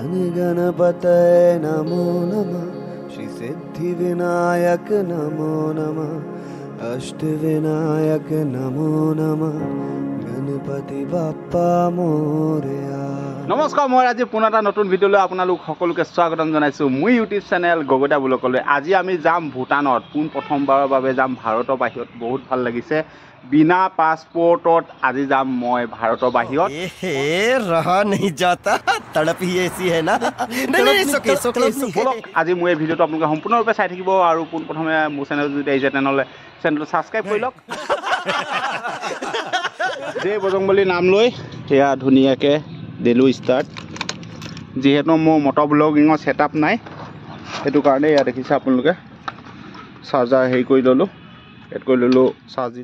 गण गणपतये नमो नमः श्री सिद्धि विनायक नमो नमः अष्टविनायक नमो नमः गणपति बाप्पा मोरया। नमस्कार मैं आज पुनः এটা নতুন ভিডিওলৈ আপোনালোক সকলোকে স্বাগতম জনাইছো মোৰ ইউটিউব চেনেল গগৈদা ব্লগলৈ। আজি আমি যাম ভুটানত, পোন প্ৰথমবাৰৰ বাবে যাম ভাৰতৰ বাহিৰত। বহুত ভাল লাগিছে, বিনা পাছপোৰ্টত আজি যাম মই ভাৰতৰ বাহিৰত। ए रहा नहीं जाता, तड़प ही ऐसी है ना। नहीं सोके আজি মই এই ভিডিওটো আপোনালোকে সম্পূৰ্ণৰূপে চাই থাকিব আৰু পোন প্ৰথমে মোৰ চেনেল যদি আহিছে তেনেহ'লে চেনেলটো ছাবস্ক্ৰাইব কৰি লওক। জয় বজৰংবলী নাম লৈ এয়া ধুনীয়াকৈ দিলোঁ ষ্টাৰ্ট। যিহেতু মোৰ মটৰ ব্লগিঙৰ ছেটআপ নাই, সেইটো কাৰণে ইয়াত দেখিছে আপোনালোকে চাৰ্জাৰ হেৰি কৰি ল'লোঁ, এড কৰি ল'লোঁ চাৰ্জ দি।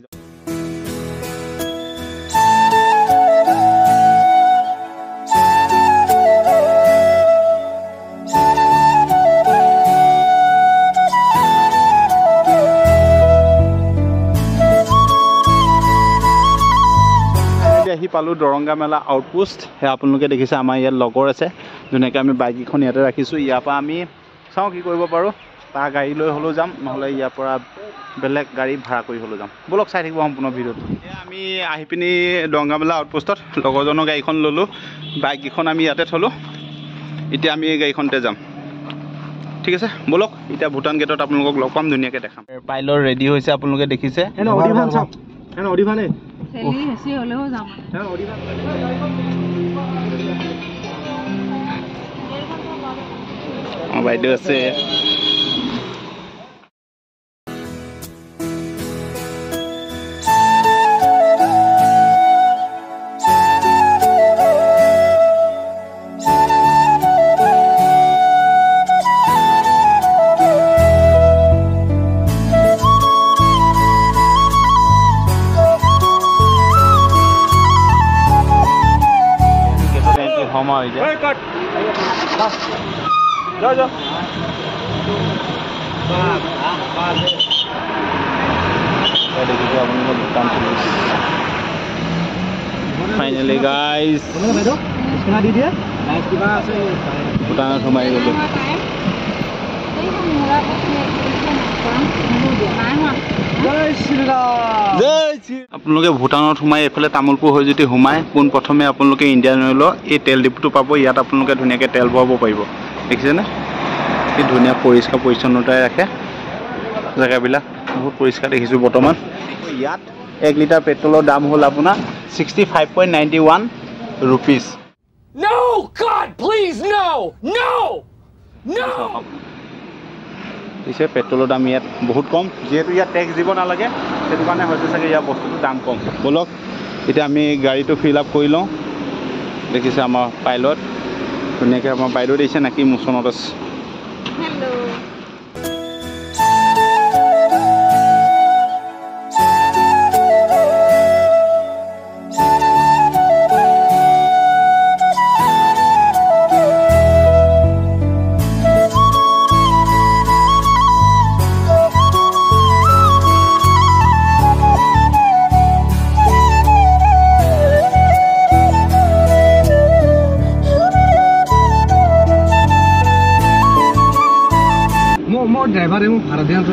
আহি পালোঁ দৰংগা মেলা আউটপোষ্ট। সেয়া আপোনালোকে দেখিছে আমাৰ ইয়াত লগৰ আছে, ধুনীয়াকৈ আমি বাইককেইখন ইয়াতে ৰাখিছোঁ। ইয়াৰ পৰা আমি চাওঁ কি কৰিব পাৰোঁ, তাৰ গাড়ী লৈ হ'লেও যাম, নহ'লে ইয়াৰ পৰা বেলেগ গাড়ী ভাড়া কৰি হ'লেও যাম। ব'লক চাই থাকিব সম্পূৰ্ণ ভিডিঅ'টো। আমি আহি পিনি দৰংগা মেলা আউটপোষ্টত লগৰজনৰ গাড়ীখন ল'লোঁ, বাইককেইখন আমি ইয়াতে থ'লোঁ। এতিয়া আমি এই গাড়ীখনতে যাম, ঠিক আছে ব'লক। এতিয়া ভূটান গেটত আপোনালোকক লগ পাম, ধুনীয়াকৈ দেখাম। পাইলট ৰেডি হৈছে আপোনালোকে দেখিছে। বাইদেউ আছে। Finally guys, ভূটানত সোমাই গ'লো। আপোনালোকে ভূটানত সোমাই এইফালে তামোলপুৰ হৈ যদি সোমাই পোন প্ৰথমে আপোনালোকে ইণ্ডিয়ান অইলৰ এই তেল ডিপুটো পাব। ইয়াত আপোনালোকে ধুনীয়াকৈ তেল ভৰাব পাৰিব, দেখিছেনে? কি ধুনীয়া পৰিষ্কাৰ পৰিচ্ছন্নতাই ৰাখে জেগাবিলাক, বহুত পৰিষ্কাৰ দেখিছোঁ বৰ্তমান। ইয়াত 1 লিটাৰ পেট্ৰলৰ দাম হ'ল আপোনাৰ 65.91 rupees। No, God, please, no, no, no. পিছে পেট্ৰলৰ দাম ইয়াত বহুত কম, যিহেতু ইয়াত টেক্স দিব নালাগে, সেইটো কাৰণে হয়তো চাগে ইয়াৰ বস্তুটোৰ দাম কম। ব'লক এতিয়া আমি গাড়ীটো ফিল আপ কৰি লওঁ। দেখিছে আমাৰ পাইলট, ধুনীয়াকৈ আমাৰ বাইদেউ দেখিছে নাকি মোচনত আছে। ड्राइवर है, भाड़ा ध्यान से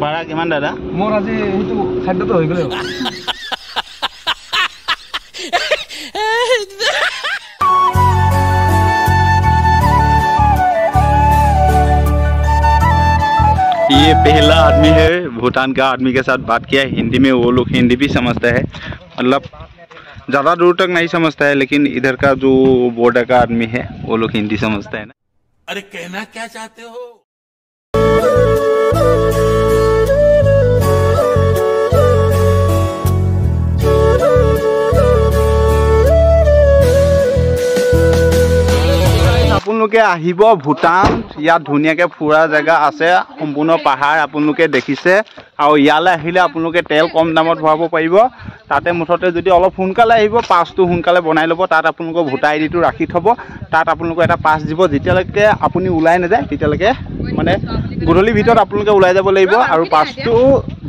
भाड़ा किमान दादा? मोर आज खाद्य तो हो गए। ये पहला आदमी है भूटान का आदमी के साथ बात किया हिंदी में। वो लोग हिंदी भी समझता है, मतलब ज़्यादा दूर तक नहीं समझता है, लेकिन इधर का जो बॉर्डर का आदमी है वो लोग हिंदी समझता है ना। अरे कहना क्या चाहते हो? আপোনালোকে আহিব ভূটান, ইয়াত ধুনীয়াকৈ ফুৰা জেগা আছে, সম্পূৰ্ণ পাহাৰ আপোনালোকে দেখিছে। আৰু ইয়ালৈ আহিলে আপোনালোকে তেল কম দামত ভৰাব পাৰিব। তাতে মুঠতে যদি অলপ সোনকালে আহিব, পাছটো সোনকালে বনাই ল'ব। তাত আপোনালোকৰ ভোটাৰ আইডিটো ৰাখি থ'ব, তাত আপোনালোকৰ এটা পাছ দিব। যেতিয়ালৈকে আপুনি ওলাই নাযায় তেতিয়ালৈকে মানে গধূলিৰ ভিতৰত আপোনালোকে ওলাই যাব লাগিব। আৰু পাছটো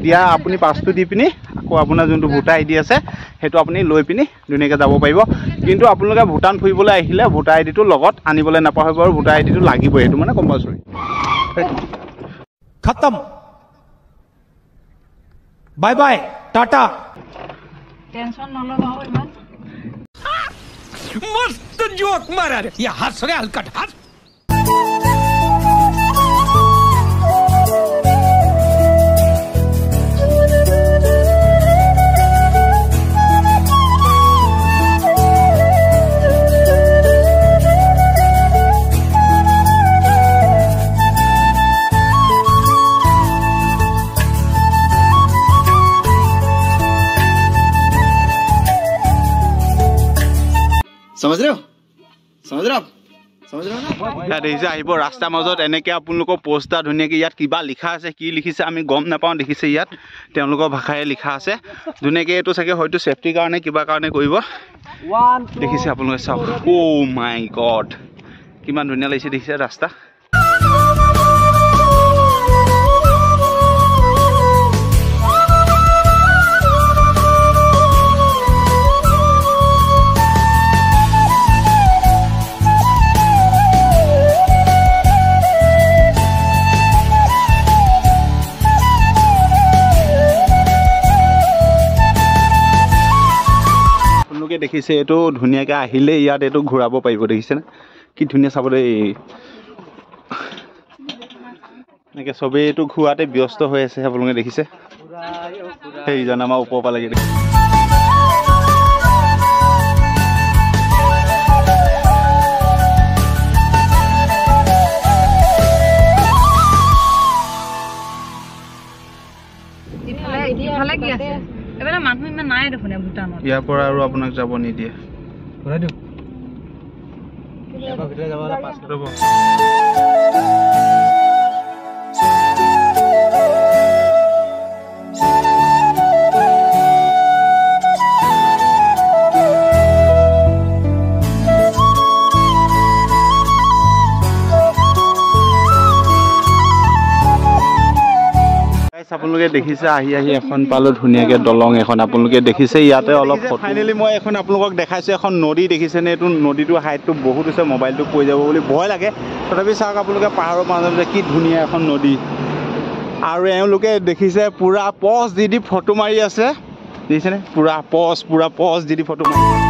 দিয়া, আপুনি পাছটো দি পিনি আকৌ আপোনাৰ যোনটো ভোটাৰ ID আছে সেইটো আপুনি লৈ পিনি ধুনীয়াকৈ যাব পাৰিব কিন্তু আপোনালোকে ভূটান ফুৰিবলৈ আহিলে ভোটাৰ IDটো লগত আনিবলৈ নাপাহৰিব আৰু ভোটাৰ IDটো লাগিবই সেইটো মানে কম্পালসৰি खत्म बाय बाय टाटा टेंशन नलबा हो इमान मस्त जोक मारा रे ये हंस रे हलकट हंस समझ रहे हो समझ रहे हो समझ रहे हो ना ইয়াত দেখিছে আহিব ৰাস্তাৰ মাজত এনেকৈ আপোনালোকৰ পোষ্টাৰ ধুনীয়াকৈ ইয়াত কিবা লিখা আছে কি লিখিছে আমি গম নাপাওঁ দেখিছে ইয়াত তেওঁলোকৰ ভাষাৰে লিখা আছে ধুনীয়াকৈ এইটো চাগে হয়তো সেফটিৰ কাৰণে কিবা কাৰণে কৰিব দেখিছে আপোনালোকে চাওক অ' মাই গড কিমান ধুনীয়া লাগিছে দেখিছে ৰাস্তা দেখিছে এইটো ধুনীয়াকৈ আহিলে ইয়াত এইটো ঘূৰাব পাৰিব দেখিছেনে কি ধুনীয়া চাব দেই এনেকৈ চবেই এইটো ঘূৰাতে ব্যস্ত হৈ আছে আপোনালোকে দেখিছে সেইজন আমাৰ ওপৰৰ পৰা লাগি ইফালে কি আছে এবাৰে মানুহ ইমান নাই দেখোন ভুটানত ইয়াৰ পৰা আৰু আপোনাক যাব নিদিয়ে ঘূৰাই দিওঁ ইয়াৰ ভিতৰত যাব পাছ ৰ'ব আপোনালোকে দেখিছে আহি আহি এখন পালো ধুনীয়াকৈ দলং এখন আপোনালোকে দেখিছে ইয়াতে অলপ ফাইনেলি মই এখন আপোনালোকক দেখাইছোঁ এখন নদী দেখিছেনে এইটো নদীটোৰ হাইটটো বহুত হৈছে মোবাইলটো পৰি যাব বুলি ভয় লাগে তথাপি চাওক আপোনালোকে পাহাৰৰ মাজে মাজে কি ধুনীয়া এখন নদী আৰু এওঁলোকে দেখিছে পুৰা পজ দি ফটো মাৰি আছে দেখিছেনে পুৰা পজ দি ফটো মাৰি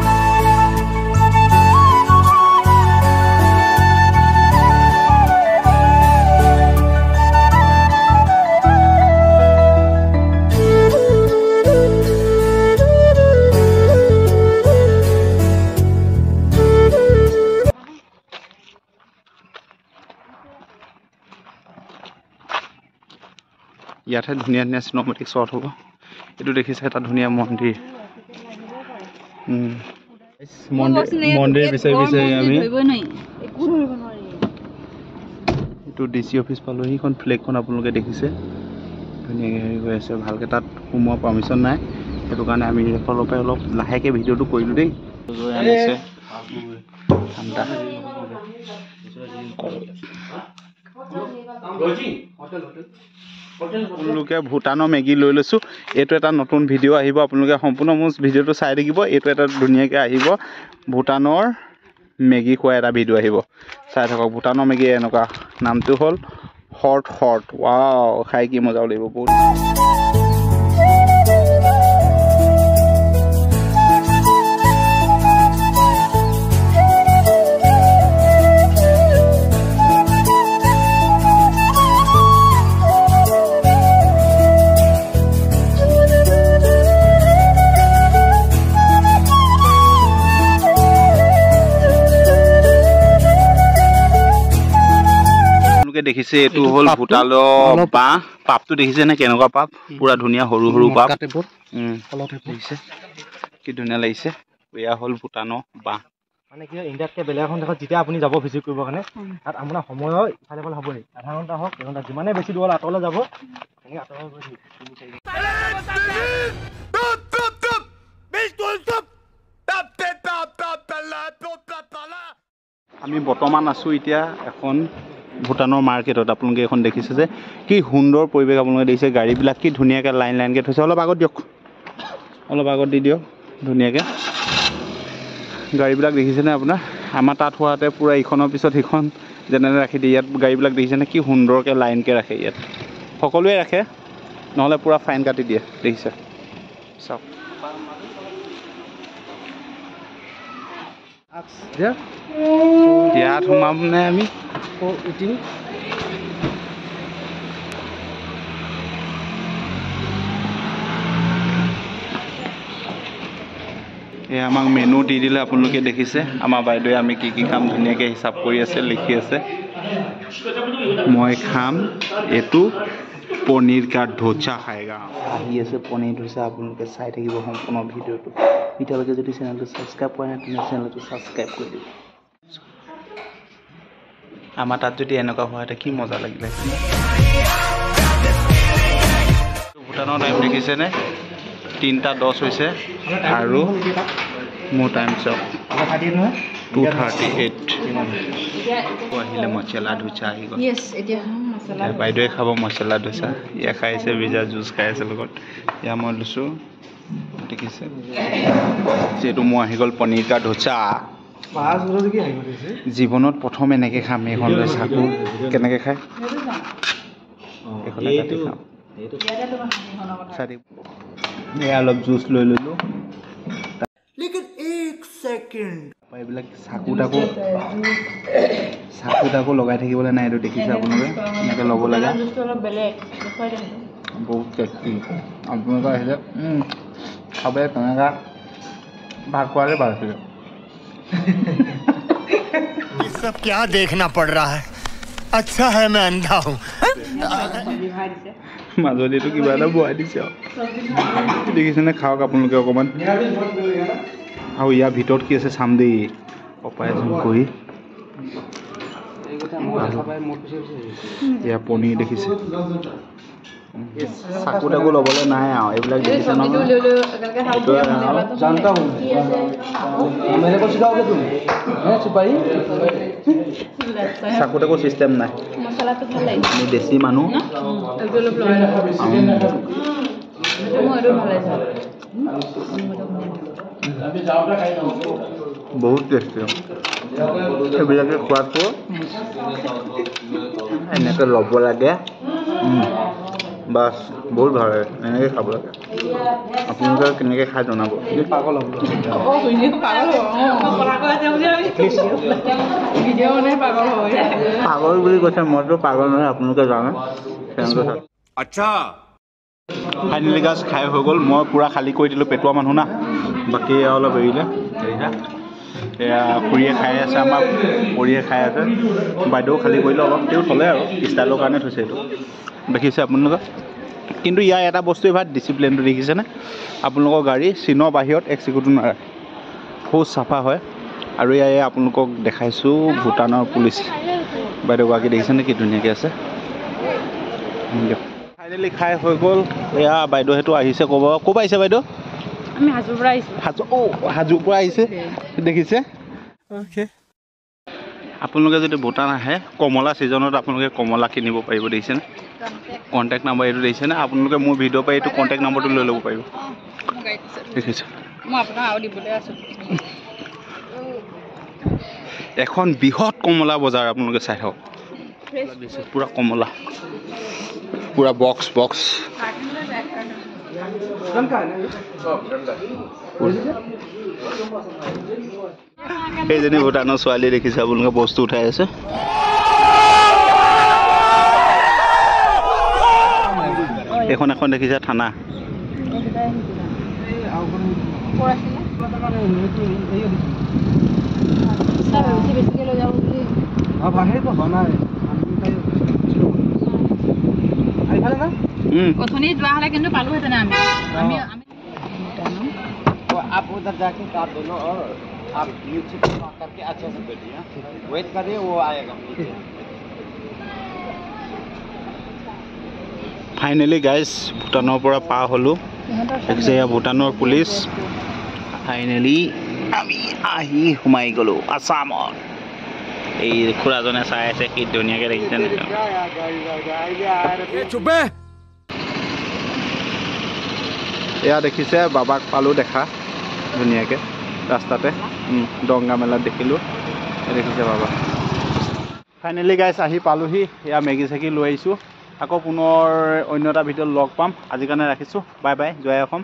ইয়াতে ধুনীয়া ধুনীয়া চিনেমেটিক শ্বট হ'ব এইটো দেখিছে এটা ধুনীয়া মন্দিৰ মন্দিৰ বিচাৰি আমি এইটো DC অফিচ পালোঁ সেইখন ফ্লেগখন আপোনালোকে দেখিছে ধুনীয়াকৈ হেৰি হৈ আছে ভালকৈ তাত সোমোৱা পাৰ্মিশ্যন নাই সেইটো কাৰণে আমি এইফালৰ পৰা অলপ লাহেকৈ ভিডিঅ'টো কৰিলোঁ দেই আনিছে ঠাণ্ডা আপোনালোকে ভূটানৰ মেগী লৈ লৈছোঁ এইটো এটা নতুন ভিডিঅ' আহিব আপোনালোকে সম্পূৰ্ণ মোৰ ভিডিঅ'টো চাই থাকিব এইটো এটা ধুনীয়াকৈ আহিব ভূটানৰ মেগী খোৱা এটা ভিডিঅ' আহিব চাই থাকক ভূটানৰ মেগী এনেকুৱা নামটো হ'ল হট ৱাও খাই কি মজা লাগিব বহুত দেখিছে এইটো হ'ল ভূটানৰ বাঁহ পাপটো দেখিছে নে কেনেকুৱা পাপ পুৰা ধুনীয়া সৰু সৰু পাপ দেখিছে কি ধুনীয়া লাগিছে এয়া হ'ল ভূটানৰ বাঁহ মানে কি ইণ্ডিয়াতকৈ বেলেগ এখন দেশত যেতিয়া আপুনি যাব ভিজিট কৰিবৰ কাৰণে তাত আপোনাৰ সময় ইফালে ফালে হ'বই আধা ঘণ্টা হওক এঘণ্টা যিমানে বেছি দূৰ আঁতৰলৈ যাব আমি বৰ্তমান আছোঁ এতিয়া এখন ভূটানৰ মাৰ্কেটত আপোনালোকে এখন দেখিছে যে কি সুন্দৰ পৰিৱেশ আপোনালোকে দেখিছে গাড়ীবিলাক কি ধুনীয়াকৈ লাইনকৈ থৈছে অলপ আগত দিয়ক অলপ আগত দি দিয়ক ধুনীয়াকৈ গাড়ীবিলাক দেখিছেনে আপোনাৰ আমাৰ তাত হোৱাতে পূৰা ইখনৰ পিছত সিখন যেনে ৰাখি দিয়ে ইয়াত গাড়ীবিলাক দেখিছেনে কি সুন্দৰকৈ লাইনকৈ ৰাখে ইয়াত সকলোৱে ৰাখে নহ'লে পূৰা ফাইন কাটি দিয়ে দেখিছে চাওক ইয়াত সোমামনে আমি এই আমাক মেনু দি দিলে আপোনালোকে দেখিছে আমাৰ বাইদেৱে আমি কি কি কাম ধুনীয়াকৈ হিচাপ কৰি আছে লিখি আছে মই খাম এইটো পনীৰ কা ধোচা খায়গা আহি আছে পনীৰ ধোচা আপোনালোকে চাই থাকিব সম্পূৰ্ণ ভিডিঅ'টো এতিয়ালৈকে যদি চেনেলটো ছাবস্ক্ৰাইব কৰা নাই তেনে চেনেলটো ছাবস্ক্ৰাইব কৰি দিব আমাৰ তাত যদি এনেকুৱা হোৱাতে কি মজা লাগিলে ভূটানৰ টাইম দেখিছেনে 3:10 হৈছে আৰু মোৰ টাইম চাওক 2:38 আহিলে মছলা ধোচা আহি গ'ল বাইদেৱে খাব মছলা ধোচা ইয়া খাইছে ভিজা জুচ খাই আছে লগত ইয়া মই লৈছোঁ দেখিছে যিহেতু মোৰ আহি গ'ল পনীৰ কা ধোচা জীৱনত প্ৰথম এনেকৈ খাম এইখন লৈ চাকু কেনেকৈ খায় এইখন কাটি খাম এয়া অলপ জুচ লৈ ল'লোঁ এইবিলাক চাকু তাকু লগাই থাকিবলৈ নাই এইটো দেখিছে আপোনালোকে এনেকৈ ল'ব লাগে বহুত টেষ্টি আপোনালোকে আহিলে খাবে তেনেকুৱা ভাত খোৱালে ভাল আছিলে ये सब क्या देखना पड़ रहा है अच्छा है मैं अंधा हूँ মাজুলীটো কিবা এটা বহাই দিছে আৰু দেখিছেনে খাওক আপোনালোকে অকণমান আৰু ইয়াৰ ভিতৰত কি আছে চাম দেই অপাৰেশ্যন কৰি ইয়াৰ পনীৰ দেখিছে চাকু তাকু ল'বলৈ নাই আৰু এইবিলাক দেখিছে নহয় চাকু তাকু চিষ্টেম নাই আমি দেশী মানুহ বহুত টেষ্টি সেইবিলাকে খোৱাতকৈ এনেকৈ ল'ব লাগে বাছ বহুত ভাল লাগে এনেকৈ খাব লাগে আপোনালোকে কেনেকৈ খাই জনাব পাগল হ'ব পাগল বুলি কৈছে মইতো পাগল নহয় আপোনালোকে জানে আচ্ছা ফাইনেলি গাছ খাই হৈ গ'ল মই পূৰা খালী কৰি দিলোঁ পেটুৱা মানুহ না বাকী অলপ এৰিলে এয়া খুৰীয়ে খাই আছে আমাৰ পৰিয়ে খাই আছে বাইদেউ খালী কৰিলে অলপ তেওঁ থ'লে আৰু ষ্টাইলৰ কাৰণে থৈছে এইটো দেখিছে আপোনালোকে কিন্তু ইয়াৰ এটা বস্তুৱে ভাল ডিচিপ্লিনটো দেখিছেনে আপোনালোকৰ গাড়ী চীনৰ বাহিৰত এক চিকুটো নাৰাখে বহুত চাফা হয় আৰু ইয়াৰ আপোনালোকক দেখাইছোঁ ভূটানৰ পুলিচ বাইদেউগৰাকী দেখিছেনে কি ধুনীয়াকৈ আছে ফাইনেলি খাই হৈ গ'ল এয়া বাইদেউ সেইটো আহিছে ক'ব ক'ৰ পৰা আহিছে বাইদেউ আমি হাজোৰ পৰা আহিছোঁ হাজোৰ পৰা আহিছে দেখিছে আপোনালোকে যদি ভূটান আহে কমলা ছিজনত আপোনালোকে কমলা কিনিব পাৰিব দেখিছেনে কণ্টেক্ট নাম্বাৰ এইটো দেখিছেনে আপোনালোকে মোৰ ভিডিঅ' পাই এইটো কণ্টেক্ট নাম্বাৰটো লৈ ল'ব পাৰিব দেখিছে মই আপোনাক আৰু দিবলৈ আছোঁ এখন বৃহৎ কমলা বজাৰ আপোনালোকে চাই থাকক পূৰা কমলা পূৰা বক্স সেইজনী ভূটানৰ ছোৱালী দেখিছে আপোনালোকে বস্তু উঠাই আছে এখন দেখিছে থানা অথনি যোৱা হ'লে কিন্তু পালোহেঁতেন আমি आप उधर जाके काट दो और आप नीचे करके अच्छे से बैठिए वेट करिए वो आएगा ফাইনেলি গাইজ ভূটানৰ পৰা পাৰ হ'লোঁ দেখিছে এয়া ভূটানৰ পুলিচ ফাইনেলি আমি আহি সোমাই গ'লোঁ আছামত এই খুৰাজনে চাই আছে কি ধুনীয়াকৈ দেখিছে এয়া দেখিছে বাবাক পালোঁ দেখা ধুনীয়াকৈ ৰাস্তাতে দৰংগা মেলাত দেখিলোঁ দেখিছে বাবা ফাইনেলি গাইছ আহি পালোহি এয়া মেগী চেগি লৈ আহিছোঁ আকৌ পুনৰ অন্য এটা ভিডিঅ'ত লগ পাম আজিৰ কাৰণে ৰাখিছোঁ বাই বাই জয় অসম